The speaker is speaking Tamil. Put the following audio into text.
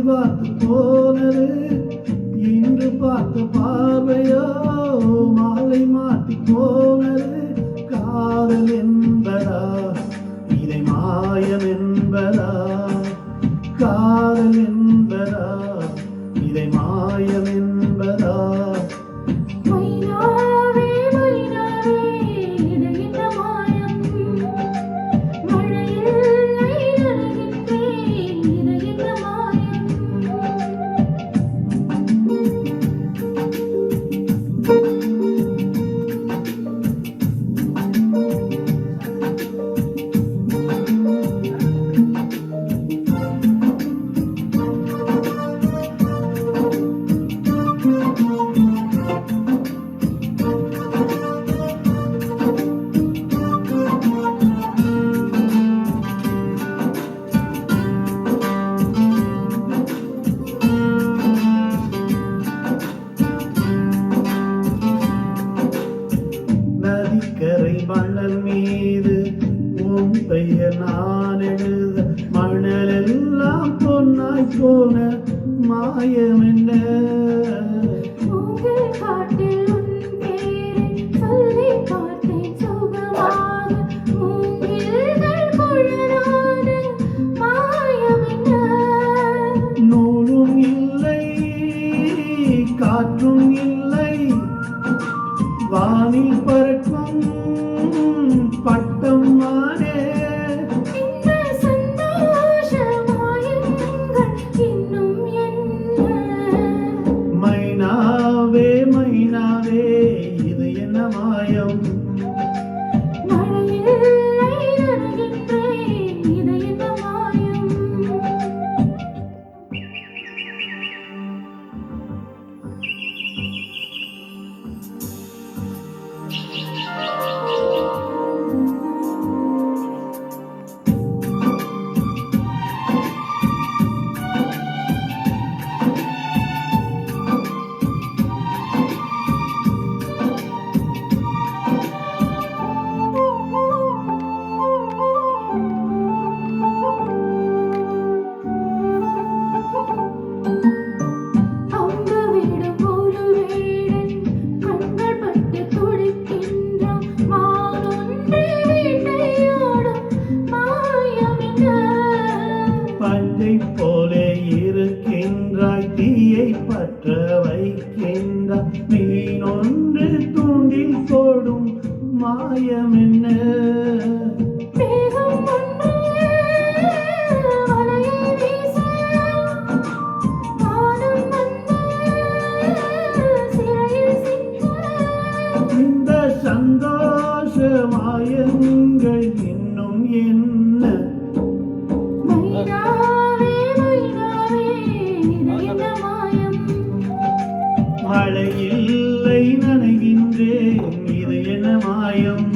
பார்த்து போனது இன்று பார்த்த பார்வையோ மாலை மாற்றி போனது. காதல் என்பதா இதை மாயம் என்பதா? காதல் என்பதா இதை மாயம் என்பதா? நதிக்கரை மணல் மீது உன் பெயர் நான் எழுத மணலெல்லாம் பொன்னாய் போன மாயம் என்ன? நூலும் இல்லை காற்றும் இல்லை வானில் பறக்கும் பட்டம் மானே. மைனாவே மைனாவே இது என்ன மாயம்? பஞ்சை போலே இருக்கின்றாய் தீயை பற்ற வைக்கின்றாய் மீன் ஒன்று தூண்டில் போடும் மாயம் என்ன? இந்த சந்தோஷ மாயங்கள் இன்னும் என்ன? மழை இல்லை நனைகின்றேன் இது என்ன மாயம்?